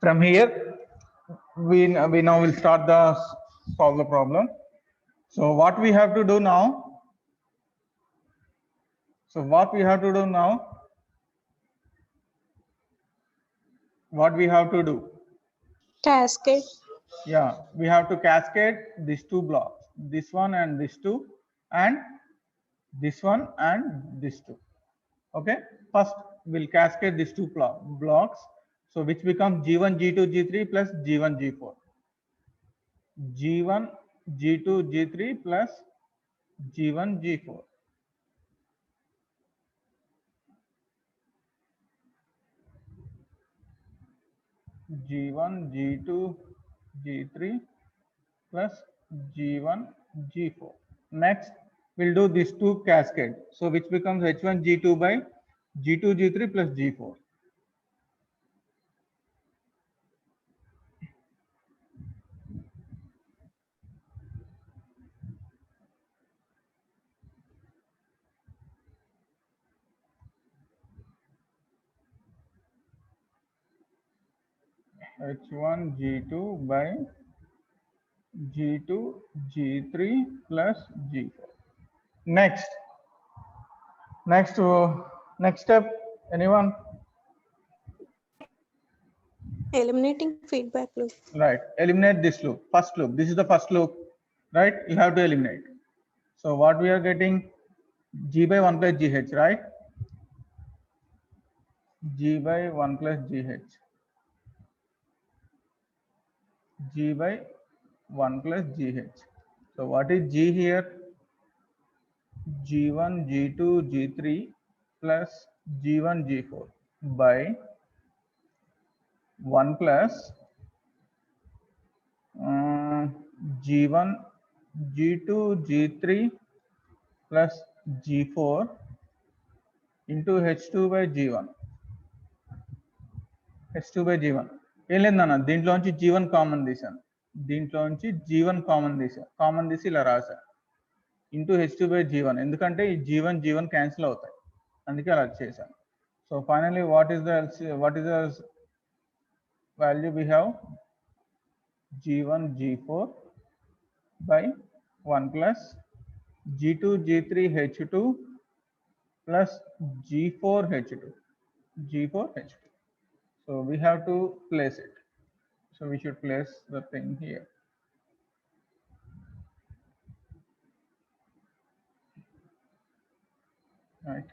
From here, we now will start the solve the problem. So what we have to do now? What we have to do? Cascade. Yeah, we have to cascade these two blocks, this one and this two, and this one and this two. Okay, first we'll cascade these two blocks, so which becomes G1 G2 G3 plus G1 G4. G1 G2 G3 plus G1 G4. G1 G2 G3 plus G1 G4. Next we'll do these two cascade, so which becomes H1 G2 by G2 G3 plus G4. H1 G2 by G2 G3 plus G4. Next step, anyone? Eliminating feedback loop. Right, eliminate this loop, first loop. This is the first loop, right? You have to eliminate. So what we are getting, G by 1 plus GH, right? G by 1 plus GH. G by 1 plus GH. So what is G here? G1 G2 G3 plus G1 G4 by 1 plus G1 G2 G3 plus G4 into H2 by G1. H2 by G1. ఏం లేదన్న దీంట్లోంచి G1 common తీసాను, దీంట్లోంచి G1 common తీసి ఇలా రాసా into H2 by G1, ఎందుకంటే ఈ G1 క్యాన్సిల్ అవుతాయి, అందుకే అలా చేశాను. So finally what is the value we have? G1 G4 by 1 plus G2 G3 H2 plus G4 H2. So we have to place it. So we should place the thing here. Right.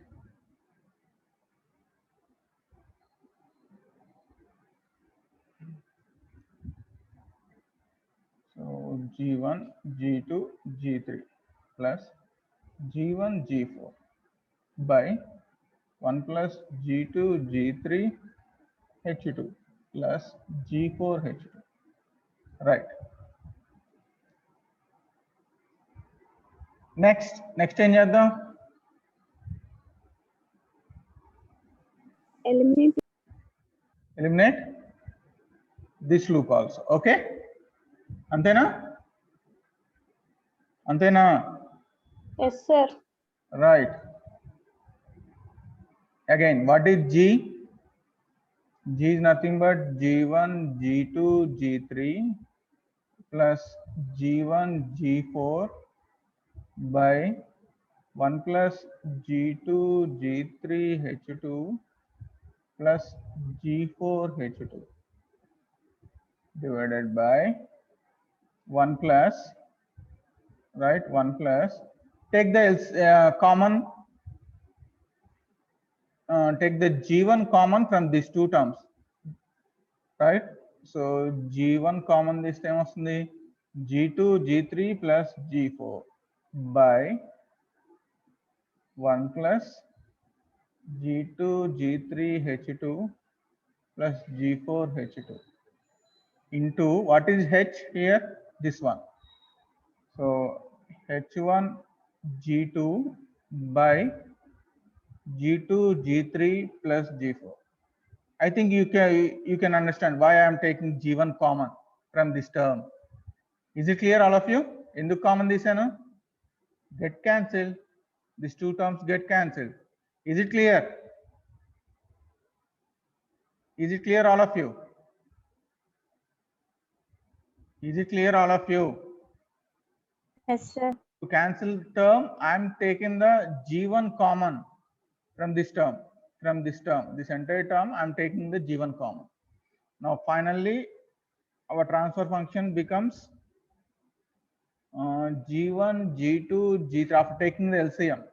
So G1 G2 G3 plus G1 G4 by 1 plus G2 G3 H2 plus G4 H2. Right. Next ఏం చేద్దాం? Eliminate this loop also. Okay, అంతేనా? Yes, sir. Right. Again, what is G? G is nothing but G1 G2 G3 plus G1 G4 by 1 plus G2 G3 H2 plus G4 H2 divided by 1 plus, right, 1 plus, take the common, take the G1 common from these two terms, right? So G1 common this time వస్తుంది G2 G3 plus G4 by 1 plus G2 G3 H2 plus G4 H2 into what is H here? This one. So H1 G2 by G2 G3 plus G4. I think you can understand why I am taking G1 common from this term. Is it clear, all of you? Enduku common తీసాను? Get cancelled. These two terms get cancelled. Is it clear? Is it clear, all of you? Is it clear, all of you? Yes, sir. To cancel term, I am taking the G1 common from this term. From this term, this entire term, I am taking the G1 common. Now, finally, our transfer function becomes G1, G2, G3 after taking the LCM.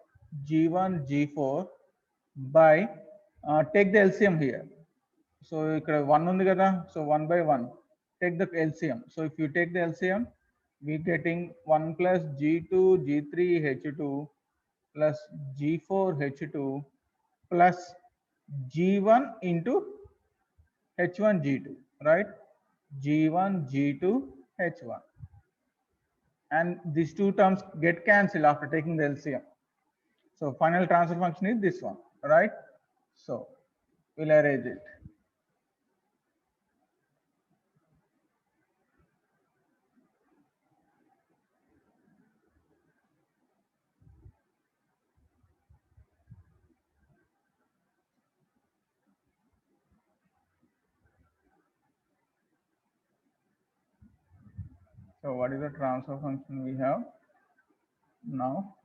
G1, G4 by take the LCM here. So ఇక్కడ 1 ఉంది కదా, so 1 by 1 take the LCM. So if you take the LCM, we getting 1 plus G2 G3 H2 plus G4 H2 plus G1 into H1 G2, right? G1 G2 H1, and these two terms get cancelled after taking the LCM. So final transfer function is this one, right? So we'll arrange it. So what is the transfer function we have now?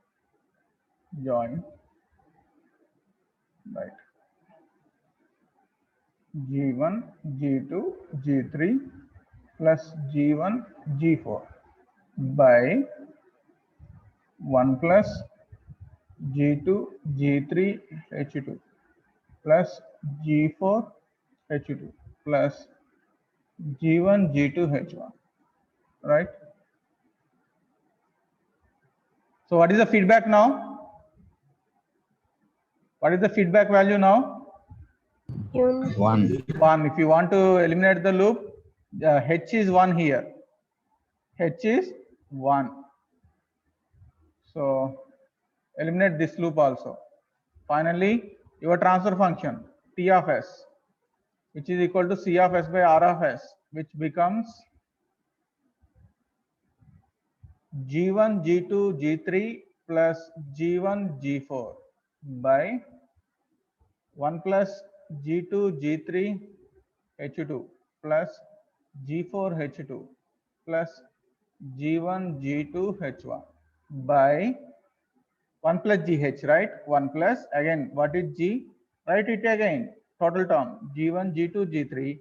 Join, right? G1 G2 G3 plus G1 G4 by 1 plus G2 G3 H2 plus G4 H2 plus G1 G2 H1, right? So what is the feedback now? What is the feedback value now? Unit. 1. 1. If you want to eliminate the loop, H is 1 here. H is 1. So eliminate this loop also. Finally, your transfer function T of S, which is equal to C of S by R of S, which becomes G1 G2 G3 plus G1 G4 by 1 plus G2 G3 H2 plus G4 H2 plus G1 G2 H1 by 1 plus GH, right? 1 plus, again, what is G? Write it again. Total term G1 G2 G3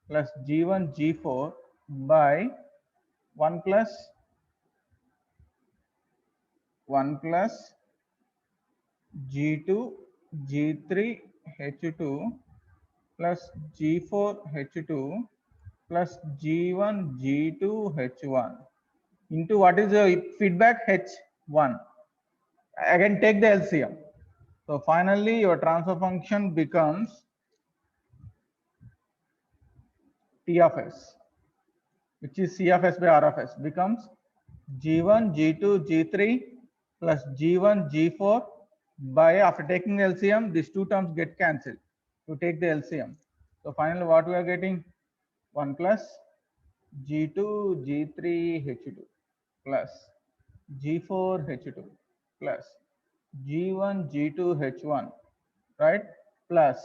plus G1 G4 by 1 plus 1 plus G2 G3 H2 plus G4 H2 plus G1 G2 H1 into what is the feedback? H1. Again, take the LCM. So finally, your transfer function becomes T of S, which is C of S by R of S, becomes G1 G2 G3 plus G1 G4 by, after taking the LCM, these two terms get cancelled to take the LCM. So finally, what we are getting? 1 plus G2 G3 H2 plus G4 H2 plus G1 G2 H1, right? Plus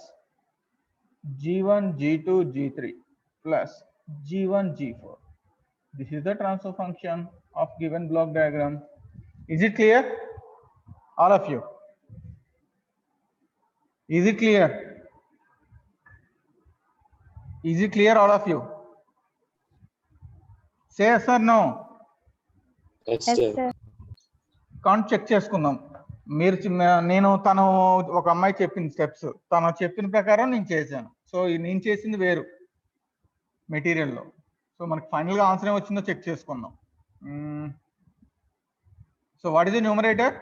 G1 G2 G3 plus G1 G4. This is the transfer function of given block diagram. Is it clear? All of you? Is it clear? Is it clear, all of you? Say yes or no. Yes, Yes, sir. sir. Count check చేసుకుందాం. మీరు నేను తను ఒక అమ్మాయి చెప్పిన steps, తను చెప్పిన ప్రకారం నేను చేశాను. సో నేను చేసింది వేరు మెటీరియల్లో. సో మనకి ఫైనల్గా ఆన్సర్ ఏం వచ్చిందో చెక్ చేసుకుందాం. So what is the numerator?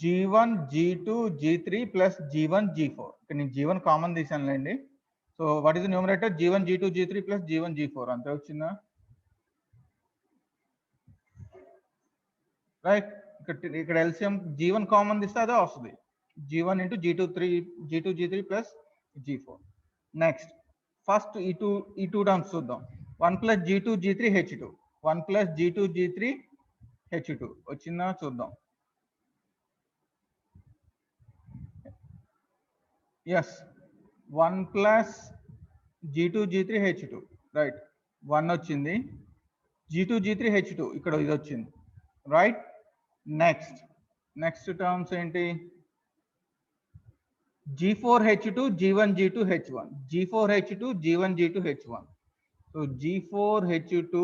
G1 G2 G3 plus G1 G4. ఇక్కడ నేను G1 కామన్ తీసానులేండి. So what is the numerator? G1 G2 G3 plus G1 G4. అంతే వచ్చిందా? రైట్. ఇక్కడ ఎల్సిఎం G1 కామన్ తీస్తే అదే వస్తుంది. G1 into G2 G3 plus G4. Next first ఈ టూ టర్మ్స్ చూద్దాం. 1 plus G2 G3 H2, 1 plus G2 G3 H2 వచ్చిందా చూద్దాం. Yes, 1 plus G2 G3 H2 right 1 వచ్చింది. G2 G3 H2 ఇక్కడ ఇది వచ్చింది రైట్. నెక్స్ట్ టర్మ్స్ ఏంటి? G4 H2 G1 G2 H1 G4 H2 G1 G2 H1. So G4 H2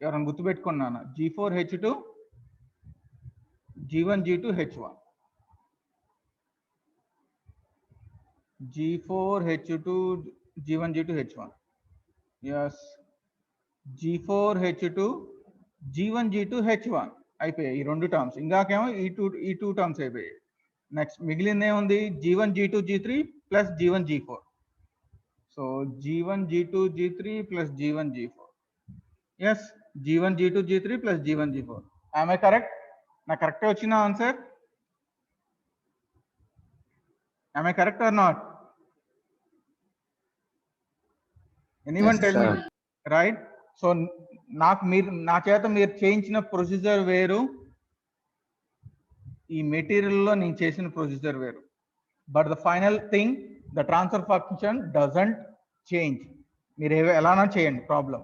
ఎవరైనా గుర్తుపెట్టుకున్నానా? G4 H2 G1 G2 H1 G4 H2 G1 G2 H1. Yes. G4 H2 G1 G2 H1 అయిపోయాయి ఈ రెండు terms. ఇంకాకేమో ఈ two terms అయిపోయాయి. Next మిగిలింది ఏముంది? G1 G2 G3 plus G1 G4. So G1 G2 G3 plus G1 G4. Yes, G1 G2 G3 plus G1 G4. ఆమె correct? నాకు కరెక్టే వచ్చిన ఆన్సర్? ఆమె correct or not? Anyone Yes, tell me? sir. Right. So నా చేత మీరు చేయించిన procedure వేరు, ఈ మెటీరియల్లో నేను చేసిన ప్రొసీజర్ వేరు. But the final thing, the transfer function doesn't change. మీరు ఎలానా చేయండి, problem.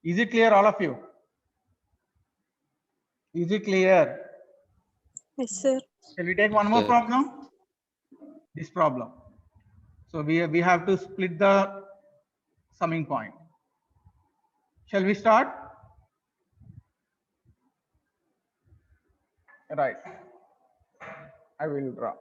Is it clear all of you? Is it clear? Yes, sir. Shall we take one more Yes. problem? This problem. So we have to split the summing point. Shall we start? Right. I will draw.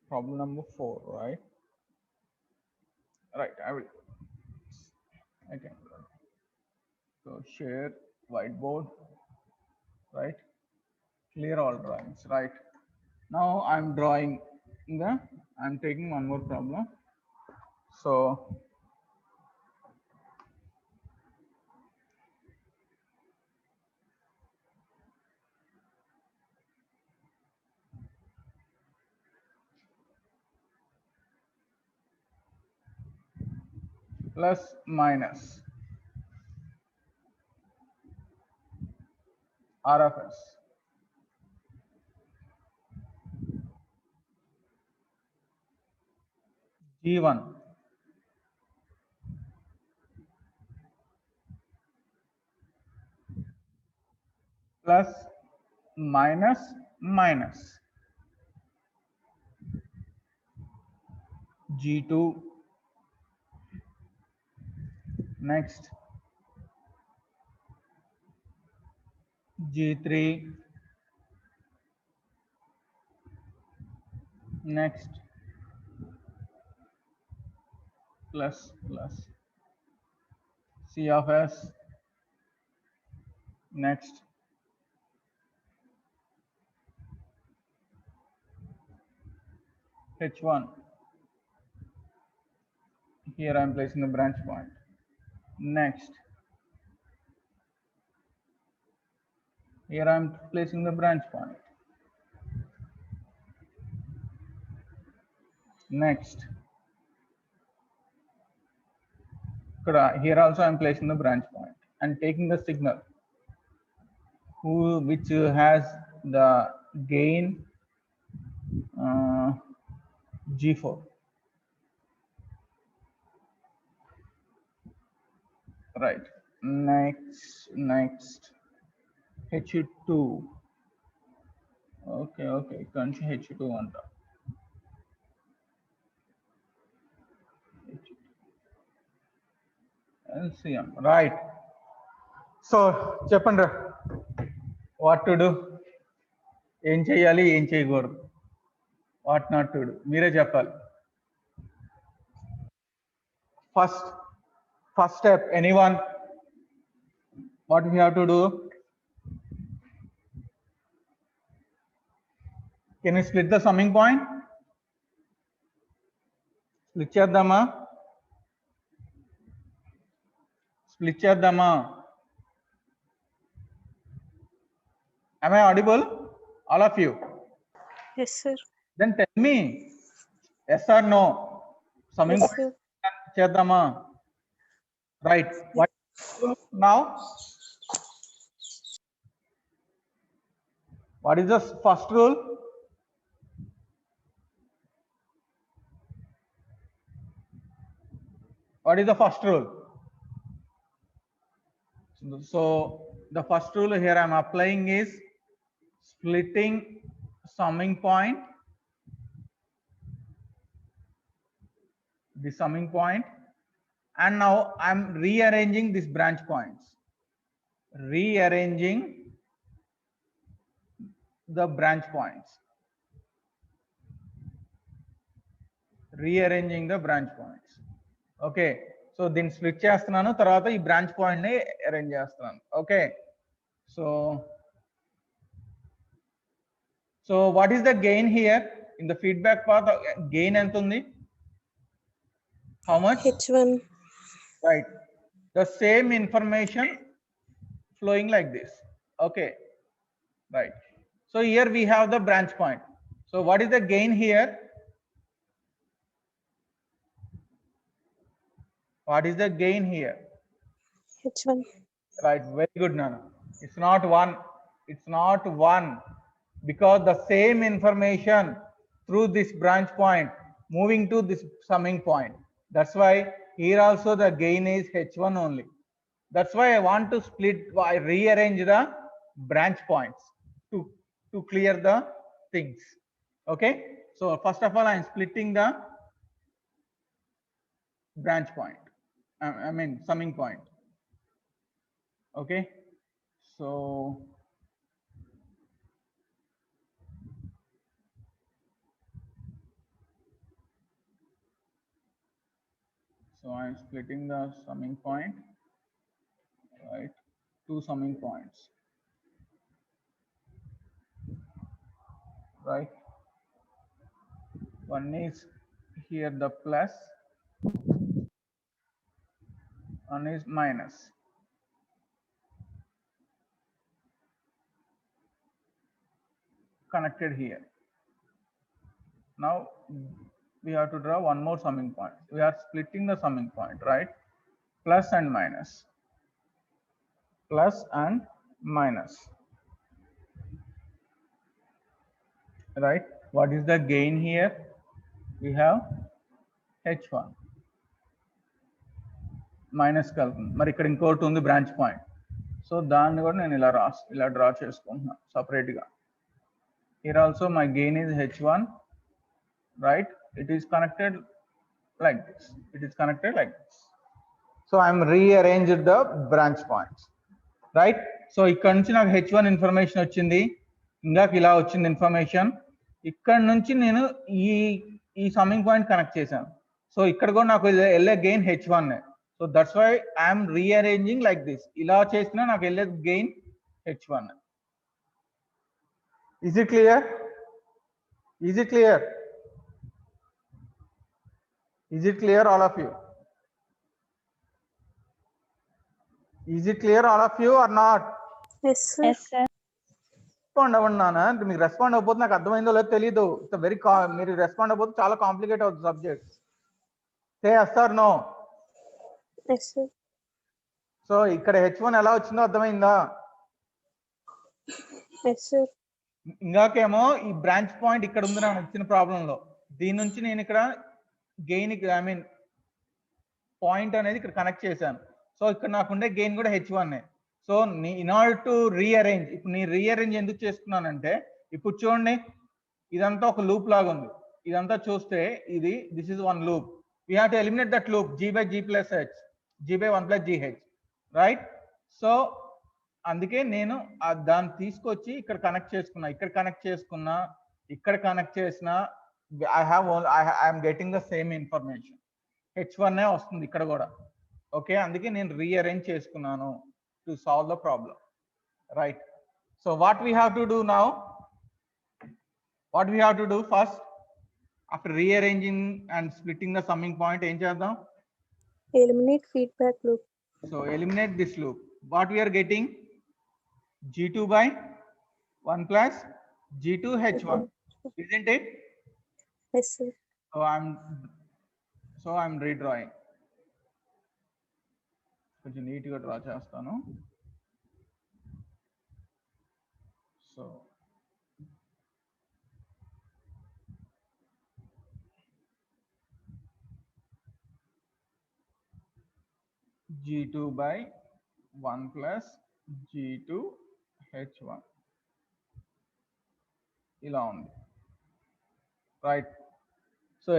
Problem number 4, right? Right, I will. Okay. So share whiteboard, right? Clear all drawings, right? Now I'm drawing I'm taking one more problem. So plus minus RFS G1 plus minus G2, next G3, next plus C of S, next H1. Here I am placing the branch point. Next, here I am placing the branch point. Next, here also I am placing the branch point and taking the signal which has the gain G4. Right. Next H2. Okay, Kanchi H2 అంట. LCM, right. So చెప్పండి రా, what to do, ఏం చేయాలి ఏం చేయకూడదు, what not to do, మీరే చెప్పాలి. First step, anyone? What we have to do? Can we split the summing point? Split చేద్దామా? Am I audible? All of you? Yes, sir. Then tell me, yes or no? Summing Yes, sir. చేద్దామా? right? What now? What is the first rule? What is the first rule? So the first rule here I'm applying is splitting summing point, the summing point, and now I'm rearranging these branch points. Rearranging the branch points. Rearranging the branch points. Okay. So దీన్ని split చేస్తున్నాను, తర్వాత ఈ branch point ని arrange చేస్తున్నాను. Okay. So what is the gain here in the feedback path? Gain ఎంత ఉంది? How much? H1. Right. The same information flowing like this. Okay. Right. So here we have the branch point. So what is the gain here? What is the gain here? H1. Right. Very good, Nana. It's not one. It's not one, because the same information through this branch point moving to this summing point. That's why here also the gain is H1 only. That's why I want to split, I rearrange the branch points to clear the things. Okay. So first of all, I'm splitting the branch point. I mean summing point. Okay. So I'm splitting the summing point, right? Two summing points, right? One is here the plus, one is minus. Connected here. Now we have to draw one more summing point. We are splitting the summing point, right? Plus and minus. Plus and minus. Right? What is the gain here? We have H1. Minus కలుపుతుంది. మరి ఇక్కడ ఇంకోటి ఉంది branch point. So దాన్ని కూడా నేను ఇలా draw చేసుకుంటున్నా separate గా. Here also my gain is H1, right? It is connected like this. It is connected like this. So I'm rearranged the branch points, right? So ఇక్కడ నుంచి నాకు H1 ఇన్ఫర్మేషన్ వచ్చింది, ఇందాక ఇలా వచ్చింది ఇన్ఫర్మేషన్. ఇక్కడ నుంచి నేను ఈ సమ్మింగ్ పాయింట్ కనెక్ట్ చేశాను. సో ఇక్కడ కూడా నాకు వెళ్ళే gain H1. So that's why I'm rearranging like this. ఇలా చేసినా నాకు వెళ్ళే gain H1. Is it clear? Is it clear? Is it clear, all of you? Is it clear, all of you, or not? Yes, sir. Yes, sir. Respond అవ్వండి నాన్న. మీకు respond అవ్వకపోతే నాకు అర్థమైందో లేదో తెలియదు. ఇట్స్ వెరీ మీరు రెస్పాండ్ అవ్వకపోతే చాలా కాంప్లికేట్ అవుతుంది subject. Say yes or no. Yes, sir. So ఇక్కడ H1 ఎలా వచ్చిందో అర్థమైందా? Yes, sir. ఇందాకేమో ఈ బ్రాంచ్ పాయింట్ ఇక్కడ ఉంది నాకు ఇచ్చిన ప్రాబ్లం లో. దీని నుంచి నేను ఇక్కడ గెయిన్ ఐ మీన్ పాయింట్ అనేది ఇక్కడ కనెక్ట్ చేశాను. సో ఇక్కడ నాకు ఉండే గెయిన్ కూడా H1. So in order to rearrange, ఇప్పుడు నేను రీఅరేంజ్ ఎందుకు చేస్తున్నానంటే, ఇప్పుడు చూడండి ఇదంతా ఒక లూప్ లాగా ఉంది. ఇదంతా చూస్తే ఇది this is one loop. We have to eliminate that loop G by G plus H, G by 1 plus GH, right? So అందుకే నేను దాన్ని తీసుకొచ్చి ఇక్కడ కనెక్ట్ చేసుకున్నా, ఇక్కడ కనెక్ట్ చేసుకున్నా, ఇక్కడ కనెక్ట్ చేసిన I'm getting the same information. H1 వస్తుంది ఇక్కడ కూడా. ఓకే, అందుకే నేను రీఅరేంజ్ చేసుకున్నాను to solve the problem, right? So what we have to do now, what we have to do first after rearranging and splitting the summing point ఏం చేద్దాం? Eliminate feedback loop. So eliminate this loop. What we are getting? G2 by 1 plus G2 H1, isn't it? Yes, sir. So I'm redrawing. కొంచెం నీట్గా draw చేస్తాను. So G2 by 1 plus G2 H1 ఇలా ఉంది, right. So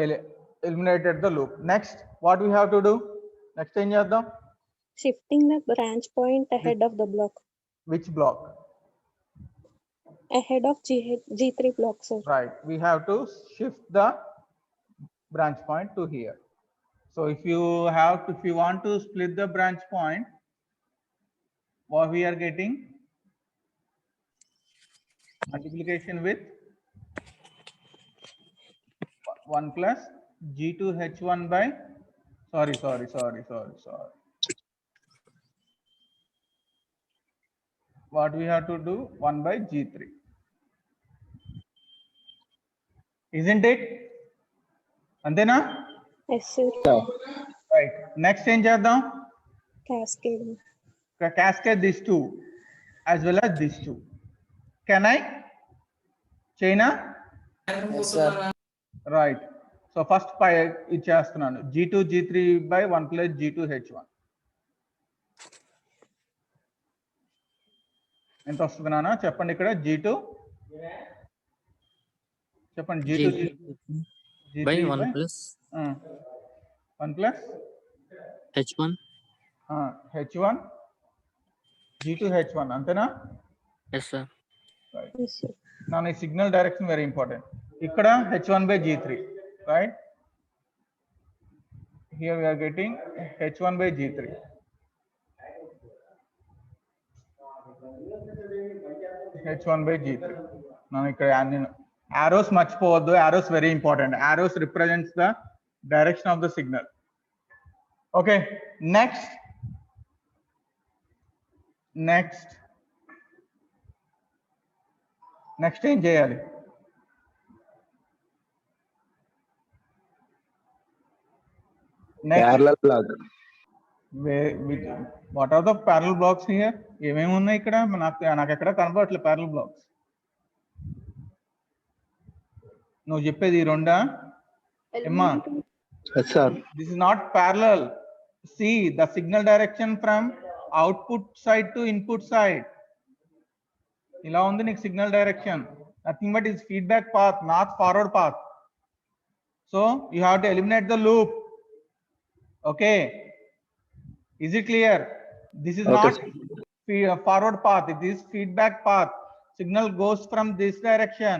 eliminated the loop. Next what we have to do? Next ఏం చేద్దాం? Shifting the branch point ahead of the block. Which block? Ahead of G3 block, sir. Right, we have to shift the branch point to here. So if you want to split the branch point, what we are getting? Multiplication with 1 plus G2 H1 by, sorry. What we have to do? 1 by G3. Isn't it? Antena? Yes, sir. Right. Next ఏం చేద్దాం? Cascading. Cascade these two as well as these two. Can I? Chaina? Yes, sir. Right. So first pi ఇచ్చేస్తున్నాను. G2 G3 by 1 plus G2 H1. ఎంత వస్తుంది నాన్న చెప్పండి ఇక్కడ? G2 చెప్పండి. G2 G3 by 1 plus 1 plus H1 H1 G2 H1 అంతేనా? yes sir. Right. Yes, sir. Now the signal direction very important. ఇక్కడ H1 by G3, right? Here we are getting H1 by G3. H1 by G3. Now ఇక్కడ arrows మర్చిపోవద్దు. Arrows very important. Arrows represents the direction of the signal. Okay. Next ఏం చేయాలి? Parallel block. What are the parallel blocks here? ఏమేమి ఉన్నాయి ఇక్కడ? నాకు ఎక్కడ కనపడట్లేదు parallel blocks. నువ్వు చెప్పేది ఈ రెండా? Emma, Yes, sir. this is not parallel. See the signal direction from output side to input side. ఇలా ఉంది నీకు signal direction. Nothing but is feedback path, not forward path. So you have to eliminate the loop. Okay. Is it clear? This is Okay, not forward path. It is feedback path. Signal goes from this direction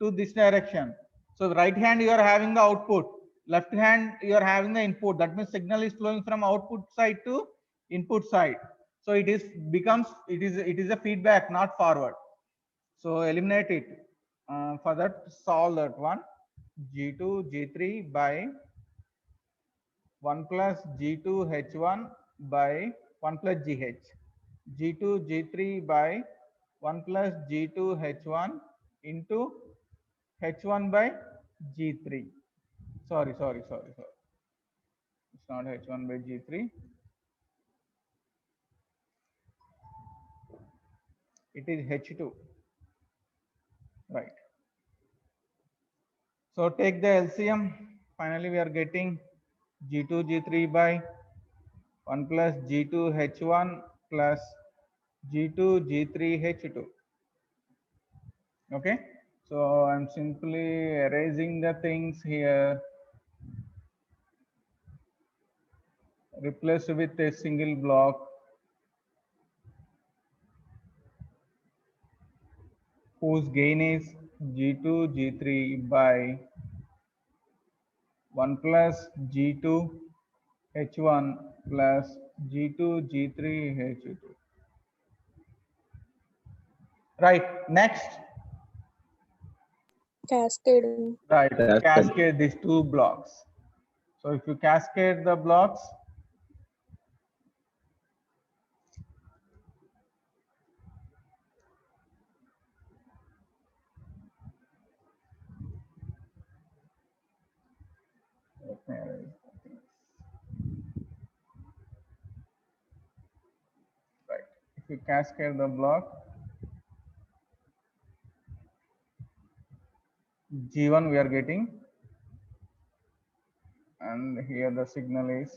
to this direction. So right hand you are having the output, left hand you are having the input. That means signal is flowing from output side to input side. So it is a feedback, not forward. So eliminate it. For that, solve that one. G2 G3 by 1 plus G2 H1 by 1 plus GH. G2 G3 by 1 plus G2 H1 into H1 by G3. Sorry. It's not H1 by G3. It is H2. Right. So take the LCM. Finally, we are getting G2 G3 by 1 plus G2 H1 plus G2 G3 H2. Okay. So I'm simply erasing the things here. Replace with a single block. Whose gain is G2 G3 by 1 plus G2 H1 plus G2 G3 H2. Right. Next. Cascading. Right. Cascade. Cascade these two blocks. So if you cascade the blocks, we cascade the block, G1 we are getting, and here the signal is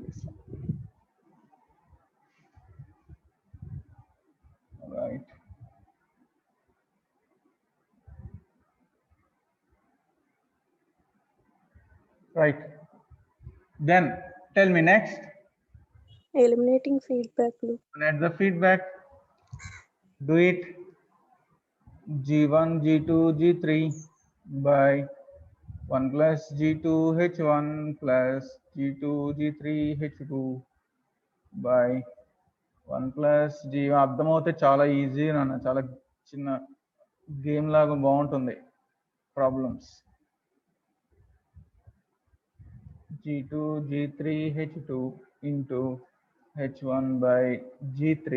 this one. Right. Right. Then tell me next. Eliminating feedback loop. Let the feedback. Do it. G1, G2, G3 by 1 plus G2, H1 plus G2, G3, H2 by 1 plus G. అర్థమవుతే చాలా easy నాన్న, చాలా చిన్న game లాగా బాగుంటుంది problems. G2, G3, H2 into H1 by G3,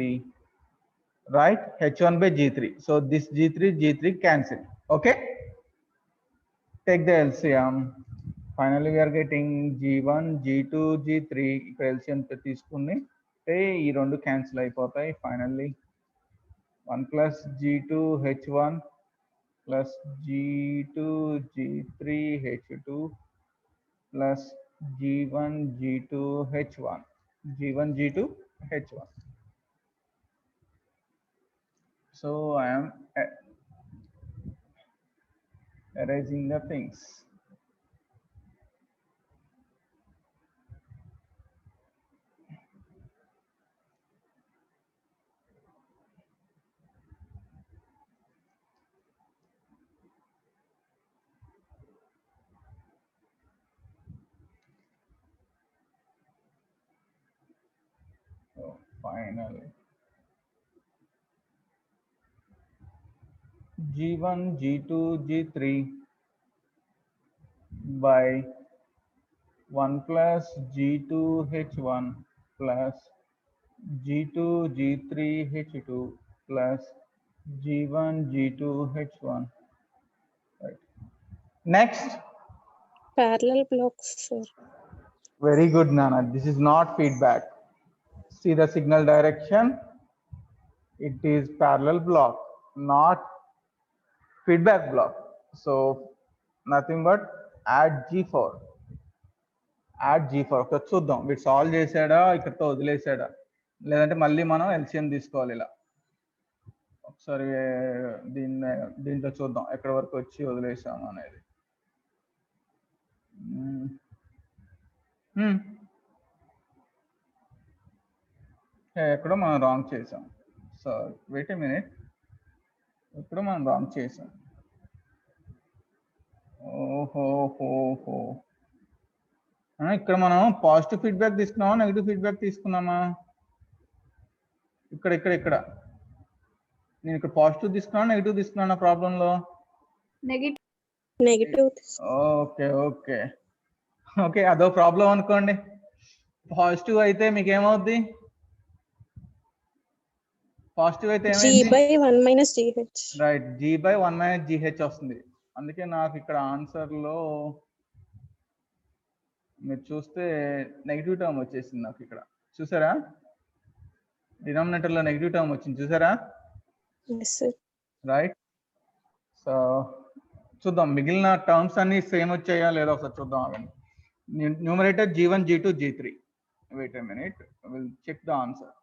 right? H1 by G3. So this G3, G3 cancel. Okay? Take the LCM. Finally, we are getting G1, G2, G3. ఇక్కడ LCM తీసుకుని ఈ రెండు cancel అయిపోతాయి. Finally, 1 plus G2, H1 plus G2, G3, H2 plus G1, G2, H1. G1, G2, H1. So I am erasing the things. So finally, G1, G2, G3 by 1 plus G2, H1 plus G2, G3, H2 plus G1, G2, H1. Right. Next. Parallel blocks, sir. Very good, Nana. This is not feedback. See the signal direction. It is parallel block, not feedback block. So nothing but add G4. Add G4. ఒకసారి చూద్దాం వీడు solve చేసాడా ఇక్కడతో వదిలేసాడా, లేదంటే మళ్ళీ మనం LCM తీసుకోవాలి. ఇలా ఒకసారి దీంట్లో చూద్దాం ఎక్కడి వరకు వచ్చి వదిలేసాము అనేది. ఎక్కడో మనం రాంగ్ చేసాం. సో వెయిట్ ఏ మినిట్, ఎక్కడో మనం రాంగ్ చేసాం. ఓహో, ఇక్కడ మనం పాజిటివ్ ఫీడ్బ్యాక్ తీసుకున్నామా నెగిటివ్ ఫీడ్బ్యాక్ తీసుకున్నామా? ఇక్కడ నేను ఇక్కడ పాజిటివ్ తీసుకున్నాను నెగిటివ్ తీసుకున్నాను ప్రాబ్లంలో? నెగిటివ్. ఓకే అదో ప్రాబ్లం అనుకోండి. పాజిటివ్ అయితే మీకు ఏమవుద్ది? పాజిటివ్ అయితే రైట్, G/1 - వస్తుంది. అందుకే నాకు ఇక్కడ ఆన్సర్ లో మీరు చూస్తే నెగిటివ్ టర్మ్ వచ్చేసింది నాకు ఇక్కడ. చూసారా? డినామినేటర్ లో నెగిటివ్ టర్మ్ వచ్చింది చూసారా? రైట్. సో చూద్దాం మిగిలిన టర్మ్స్ అన్ని సేమ్ వచ్చాయా లేదా ఒకసారి చూద్దాం. అవన్నీ numerator G1, G2, G3. Wait a minute, will check the answer.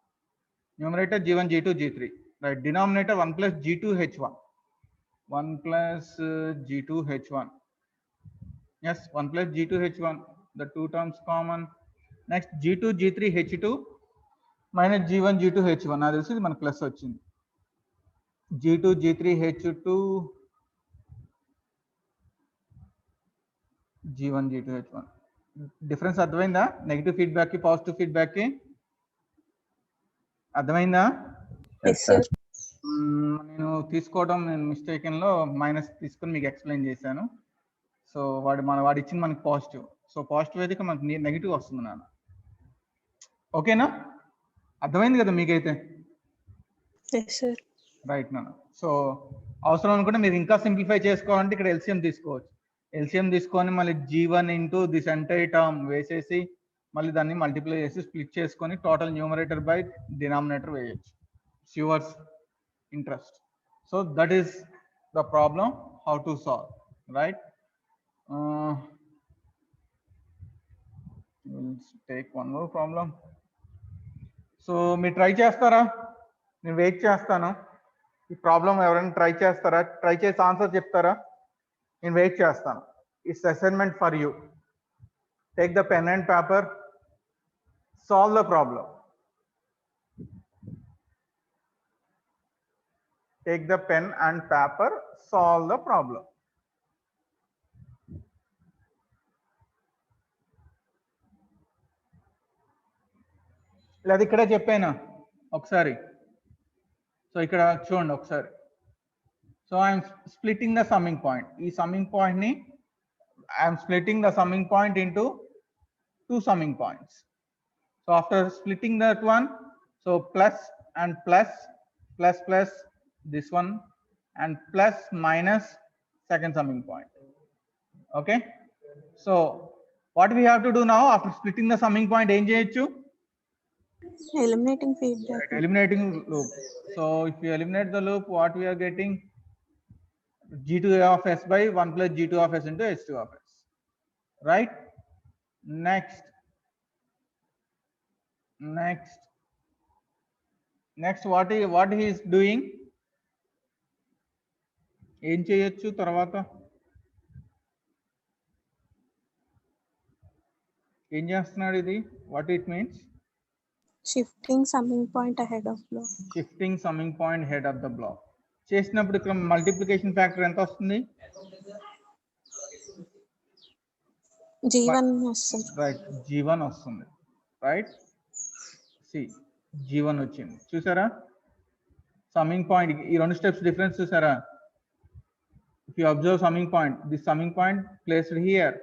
Numerator G1, G2, G3. Right. Denominator 1 plus G2, H1. 1 plus G2, H1. Yes, 1 plus G2, H1. The two terms common. Next G2, G3, H2 minus G1, G2, H1. Now this is మన plus వచ్చింది. G2, G3, H2 G1, G2, H1. Difference అర్థమైందా? Negative feedback కి positive feedback కి అర్థమైందా? నేను తీసుకోవడం mistaken లో minus తీసుకొని మీకు ఎక్స్ప్లెయిన్ చేశాను. సో వాడు ఇచ్చింది మనకి పాజిటివ్. సో పాజిటివ్ అయితే మనకి నెగిటివ్ వస్తుంది నాన్న. ఓకేనా? అర్థమైంది కదా మీకైతే? రైట్ నాన్న. సో అవసరం అనుకుంటే మీరు ఇంకా సింప్లిఫై చేసుకోవాలంటే ఇక్కడ ఎల్సిఎం తీసుకోవచ్చు. ఎల్సిఎం తీసుకొని మళ్ళీ G1 into this entire term వేసేసి మళ్ళీ దాన్ని మల్టిప్లై చేసి స్ప్లిట్ చేసుకొని టోటల్ న్యూమరేటర్ బై డినామినేటర్ వేయచ్చు. Yours interest. So that is the problem how to solve, right? Take one more problem. So మీరు ట్రై చేస్తారా? నేను వెయిట్ చేస్తాను. ఈ ప్రాబ్లం ఎవరైనా ట్రై చేస్తారా? ట్రై చేసి ఆన్సర్ చెప్తారా? నేను వెయిట్ చేస్తాను. It's assignment for you. Take the pen and paper, solve the problem. Take the pen and paper, solve the problem. లేదా ఇక్కడే చెప్పాను ఒకసారి. సో ఇక్కడ చూడండి ఒకసారి. So I'm splitting the summing point. ఈ సమ్మింగ్ పాయింట్ ని I'm splitting the summing point into 2 summing points. So after splitting that one, so plus and plus, plus plus this one, and plus minus second summing point. Okay, so what we have to do now after splitting the summing point? Em cheyochu? Eliminating feedback. Right, eliminating loop. So if you eliminate the loop, what we are getting? G2 of s by 1 plus G2 of s into h2 of s. Right? Next what he is doing? ఏం చేయొచ్చు తర్వాత? ఏం చేస్తున్నాడు ఇది? What it means? Shifting summing point ahead of block. Shifting summing point ahead of the block. చేసినప్పుడు ఇక్కడ multiplication factor ఎంత వస్తుంది? G1 వస్తుంది. రైట్, G1 వస్తుంది. రైట్, సి G1 వచ్చింది. చూసారా సమ్మింగ్ పాయింట్? ఈ రెండు స్టెప్స్ డిఫరెన్స్ చూసారా? If you observe summing point, this summing point placed here,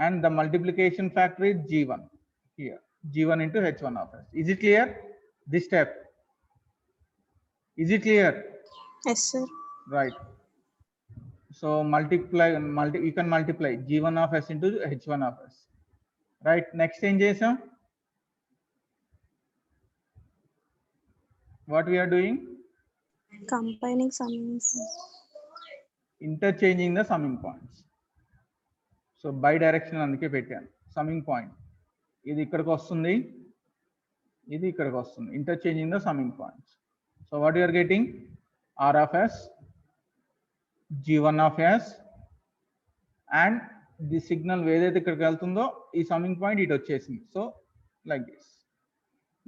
and the multiplication factor is G1 here, G1 into H1 of s. Is it clear? This step, is it clear? Yes sir. Right. So you can multiply G1 of s into H1 of s. Right. Next ఏం చేసాం? What we are doing? Combining summing. Interchanging the summing points. So bi-directional అందుకే పెట్టాను. Summing point ఇది ఇక్కడికి వస్తుంది, ఇది ఇక్కడికి వస్తుంది. Interchanging the summing points. So what you are getting? R of s, G1 of s, and the signal ఏదైతే ఇక్కడికి వెళ్తుందో ఈ సమ్మింగ్ పాయింట్ ఇటు వచ్చేసింది. So like this.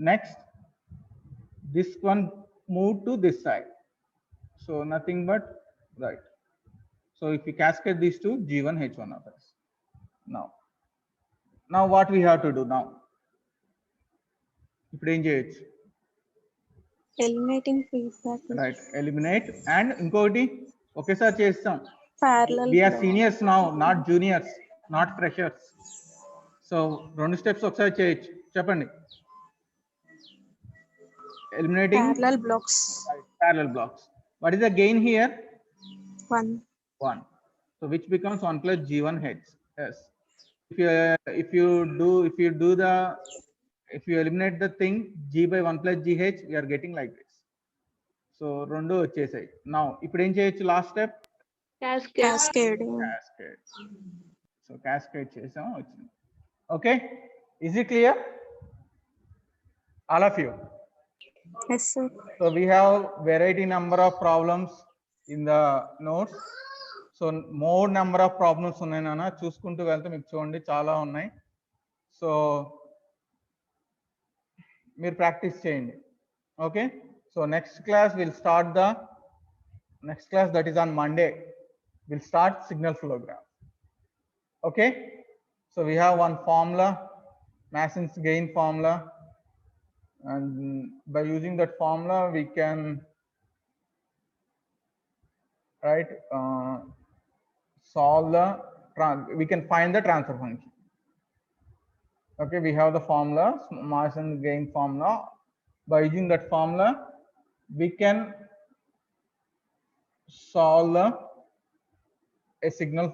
Next this one move to this side. So nothing but right. So if you cascade these two, G1 H1 of s. Now what we have to do now? ఇప్పుడు ఏం చేయొచ్చు? Eliminating feedback. Right, eliminate. And ఇంకొకటి ఒకేసారి చేస్తాం. Parallel. We are seniors now, not juniors, not freshers. So రెండు steps ఒకసారి చేయొచ్చు. చెప్పండి. Eliminating Parallel blocks. Parallel blocks. What is the gain here? 1. 1. So which becomes 1 plus G1 H s. If you eliminate the thing G by 1 plus GH, we are getting like this. So రెండు వచ్చేసాయి. Now ఇప్పుడు ఏం చేయొచ్చు? Last step Cascading. cascade. So cascade చేసాం, వచ్చింది. Okay, is it clear? All of you? Yes sir. So we have variety number of problems in the notes. So more number of problems ఉన్నాయి నాన్న, చూసుకుంటూ వెళ్తే మీకు చూడండి చాలా ఉన్నాయి. సో మీరు ప్రాక్టీస్ చేయండి. Okay, so next class that is on Monday. We'll start signal flow graph. Okay, so we have one formula, Mason's gain formula, and by using that formula we can we can find the transfer function. Okay, we have the formula, Mason's gain formula. By using that formula we can solve a signal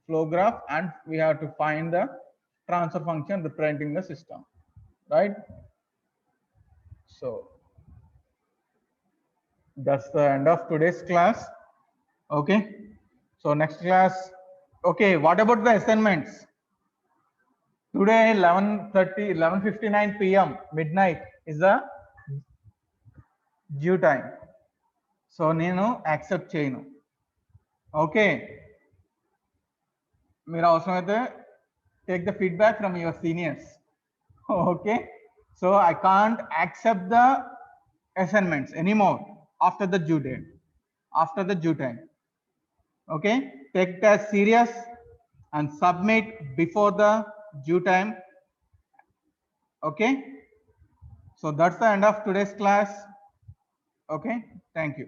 flow graph, and we have to find the transfer function representing the system, right? So that's the end of today's class. Okay, so next class. Okay, what about the assignments? Today 11:59 p.m. midnight is the due time. So నేను accept చేయను. Okay, మీరు అవసరమైతే take the feedback from your seniors. Okay, so I can't accept the assignments anymore after the due date, after the due time. Okay, take it as serious and submit before the due time. Okay, so that's the end of today's class. Okay, thank you.